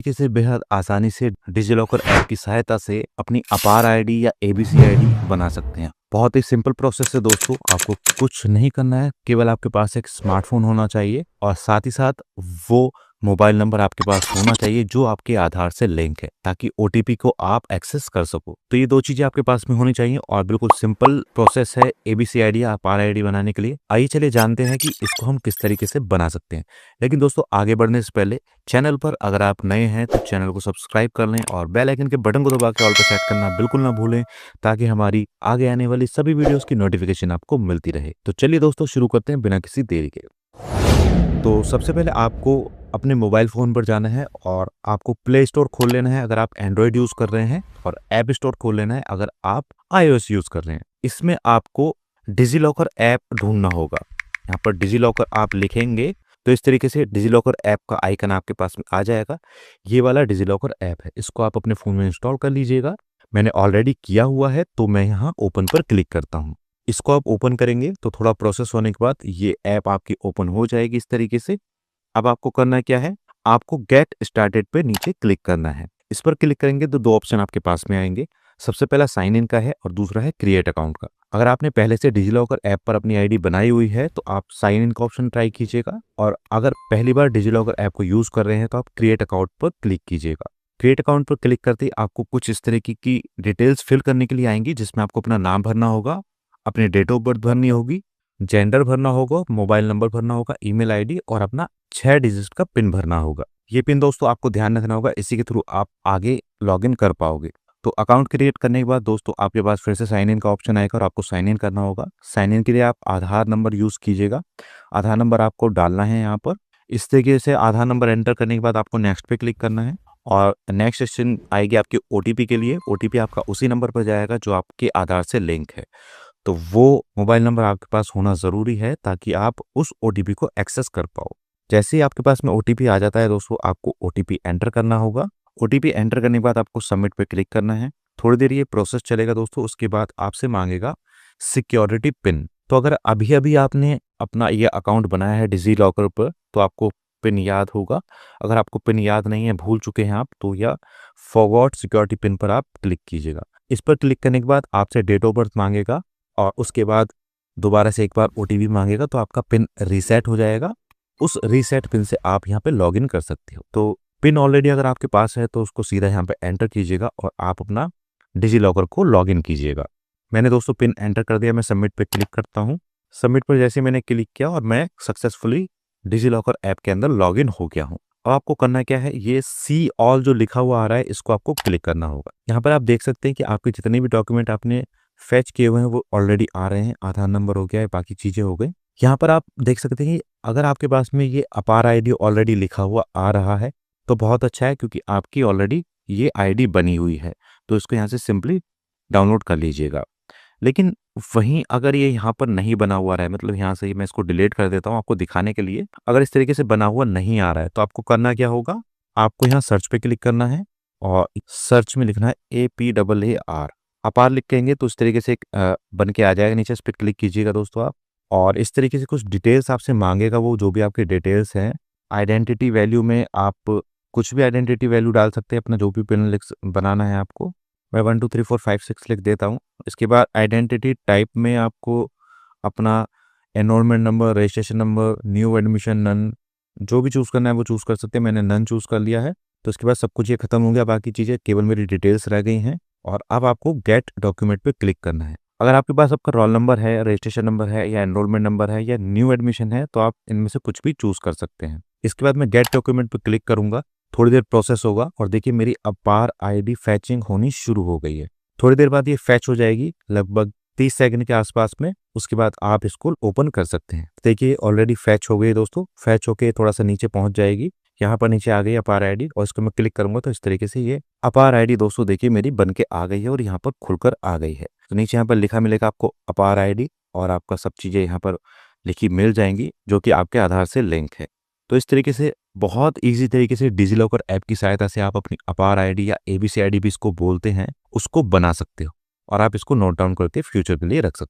तरीके से बेहद आसानी से डिजिलॉकर ऐप की सहायता से अपनी अपार आईडी या एबीसी आईडी बना सकते हैं। बहुत ही सिंपल प्रोसेस है दोस्तों, आपको कुछ नहीं करना है, केवल आपके पास एक स्मार्टफोन होना चाहिए और साथ ही साथ वो मोबाइल नंबर आपके पास होना चाहिए जो आपके आधार से लिंक है, ताकि ओटीपी को आप एक्सेस कर सको। तो ये दो चीजें आपके पास में होनी चाहिए और बिल्कुल सिंपल प्रोसेस है एबीसी आईडी या अपार आईडी बनाने के लिए। आइए चलिए जानते हैं कि इसको हम किस तरीके से बना सकते हैं। लेकिन दोस्तों आगे बढ़ने से पहले चैनल पर अगर आप नए हैं तो चैनल को सब्सक्राइब कर लें और बेल आइकन के बटन को दबा के ऑल पर सेट करना बिल्कुल ना भूलें, ताकि हमारी आगे आने वाली सभी वीडियोस की नोटिफिकेशन आपको मिलती रहे। तो चलिए दोस्तों शुरू करते हैं बिना किसी देरी के। तो सबसे पहले आपको अपने मोबाइल फ़ोन पर जाना है और आपको प्ले स्टोर खोल लेना है अगर आप एंड्रॉयड यूज़ कर रहे हैं, और ऐप स्टोर खोल लेना है अगर आप आईओएस यूज़ कर रहे हैं। इसमें आपको डिजिलॉकर ऐप ढूंढना होगा। यहाँ पर डिजिलॉकर आप लिखेंगे तो इस तरीके से डिजिलॉकर ऐप का आइकन आपके पास में आ जाएगा। ये वाला डिजिलॉकर ऐप है, इसको आप अपने फ़ोन में इंस्टॉल कर लीजिएगा। मैंने ऑलरेडी किया हुआ है तो मैं यहाँ ओपन पर क्लिक करता हूँ। इसको आप ओपन करेंगे तो थोड़ा प्रोसेस होने के बाद ये ऐप आपकी ओपन हो जाएगी इस तरीके से। अब आपको करना क्या है, आपको गेट स्टार्टेड पे नीचे क्लिक करना है। इस पर क्लिक करेंगे तो दो ऑप्शन आपके पास में आएंगे। सबसे पहला साइन इन का है और दूसरा है क्रिएट अकाउंट का। अगर आपने पहले से डिजिलॉकर ऐप पर अपनी आईडी बनाई हुई है तो आप साइन इन का ऑप्शन ट्राई कीजिएगा, और अगर पहली बार डिजिलॉकर ऐप को यूज कर रहे हैं तो आप क्रिएट अकाउंट पर क्लिक कीजिएगा। क्रिएट अकाउंट पर क्लिक करते ही आपको कुछ इस तरीके की डिटेल्स फिल करने के लिए आएंगी, जिसमें आपको अपना नाम भरना होगा, अपनी डेट ऑफ बर्थ भरनी होगी, जेंडर भरना होगा, मोबाइल नंबर भरना होगा, ईमेल आईडी और अपना 6 डिजिट का पिन भरना होगा। ये पिन दोस्तों आपको ध्यान रखना होगा, इसी के थ्रू आप आगे लॉगिन कर पाओगे। तो अकाउंट क्रिएट करने के बाद दोस्तों आपके पास फिर से साइन इन का ऑप्शन आएगा और आपको साइन इन करना होगा। साइन इन के लिए आप आधार नंबर यूज़ कीजिएगा। आधार नंबर आपको डालना है यहाँ पर। इस तरीके से आधार नंबर एंटर करने के बाद आपको नेक्स्ट पे क्लिक करना है और नेक्स्ट सेक्शन आएगी आपकी ओटीपी के लिए। ओटीपी आपका उसी नंबर पर जाएगा जो आपके आधार से लिंक है। तो वो मोबाइल नंबर आपके पास होना ज़रूरी है ताकि आप उस ओटीपी को एक्सेस कर पाओ। जैसे ही आपके पास में ओटीपी आ जाता है दोस्तों, आपको ओटीपी एंटर करना होगा। ओटीपी एंटर करने के बाद आपको सबमिट पे क्लिक करना है। थोड़ी देर ये प्रोसेस चलेगा दोस्तों, उसके बाद आपसे मांगेगा सिक्योरिटी पिन। तो अगर अभी अभी आपने अपना ये अकाउंट बनाया है डिजिलॉकर पर तो आपको पिन याद होगा। अगर आपको पिन याद नहीं है, भूल चुके हैं आप, तो या फॉरगॉट सिक्योरिटी पिन पर आप क्लिक कीजिएगा। इस पर क्लिक करने के बाद आपसे डेट ऑफ बर्थ मांगेगा और उसके बाद दोबारा से एक बार ओटीपी मांगेगा, तो आपका पिन रीसेट हो जाएगा। उस रीसेट पिन से आप यहाँ पे लॉगिन कर सकते हो। तो पिन ऑलरेडी अगर आपके पास है तो उसको सीधा यहाँ पे एंटर कीजिएगा और आप अपना डिजिलॉकर को लॉगिन कीजिएगा। मैंने दोस्तों पिन एंटर कर दिया, मैं सबमिट पे क्लिक करता हूँ। सबमिट पर जैसे मैंने क्लिक किया और मैं सक्सेसफुली डिजिलॉकर ऐप के अंदर लॉगिन हो गया हूँ। अब आपको करना क्या है, ये सी ऑल जो लिखा हुआ आ रहा है इसको आपको क्लिक करना होगा। यहाँ पर आप देख सकते हैं कि आपके जितने भी डॉक्यूमेंट आपने फैच किए हुए हैं वो ऑलरेडी आ रहे हैं। आधार नंबर हो गया है, बाकी चीज़ें हो गई। यहाँ पर आप देख सकते हैं कि अगर आपके पास में ये अपार आईडी ऑलरेडी लिखा हुआ आ रहा है तो बहुत अच्छा है, क्योंकि आपकी ऑलरेडी ये आईडी बनी हुई है। तो इसको यहाँ से सिंपली डाउनलोड कर लीजिएगा। लेकिन वहीं अगर ये यहाँ पर नहीं बना हुआ रहा है, मतलब यहाँ से मैं इसको डिलीट कर देता हूँ आपको दिखाने के लिए। अगर इस तरीके से बना हुआ नहीं आ रहा है तो आपको करना क्या होगा, आपको यहाँ सर्च पे क्लिक करना है और सर्च में लिखना है APAAR। अपार लिखेंगे तो इस तरीके से एक बन के आ जाएगा नीचे। इस पर क्लिक कीजिएगा दोस्तों आप, और इस तरीके से कुछ डिटेल्स आपसे मांगेगा, वो जो भी आपके डिटेल्स हैं। आइडेंटिटी वैल्यू में आप कुछ भी आइडेंटिटी वैल्यू डाल सकते हैं, अपना जो भी पिन बनाना है आपको। मैं 1 2 3 4 5 6 लिख देता हूँ। इसके बाद आइडेंटिटी टाइप में आपको अपना enrolment number, registration number, new admission, none, जो भी चूज़ करना है वो चूज़ कर सकते हैं। मैंने नन चूज़ कर लिया है। तो इसके बाद सब कुछ ये खत्म हो गया, बाकी चीज़ें केवल मेरी डिटेल्स रह गई हैं। और अब आपको गेट डॉक्यूमेंट पे क्लिक करना है। अगर आपके पास आपका रोल नंबर है, रजिस्ट्रेशन नंबर है, या एनरोलमेंट नंबर है, या न्यू एडमिशन है, तो आप इनमें से कुछ भी चूज़ कर सकते हैं। इसके बाद मैं गेट डॉक्यूमेंट पे क्लिक करूंगा। थोड़ी देर प्रोसेस होगा और देखिए मेरी अपार आईडी फैचिंग होनी शुरू हो गई है। थोड़ी देर बाद ये फैच हो जाएगी, लगभग 30 सेकंड के आसपास में। उसके बाद आप इसको ओपन कर सकते हैं। देखिए ऑलरेडी फैच हो गई दोस्तों। फैच होके थोड़ा सा नीचे पहुंच जाएगी, यहाँ पर नीचे आ गई अपार आईडी, और इसको मैं क्लिक करूंगा तो इस तरीके से ये अपार आईडी दोस्तों देखिए मेरी बन के आ गई है और यहाँ पर खुलकर आ गई है। तो नीचे यहाँ पर लिखा मिलेगा आपको अपार आईडी, और आपका सब चीज़ें यहाँ पर लिखी मिल जाएंगी जो कि आपके आधार से लिंक है। तो इस तरीके से बहुत ईजी तरीके से डिजिलॉकर ऐप की सहायता से आप अपनी अपार आईडी या एबीसी आईडी भी इसको बोलते हैं, उसको बना सकते हो, और आप इसको नोट डाउन करके फ्यूचर के लिए रख सकते हो।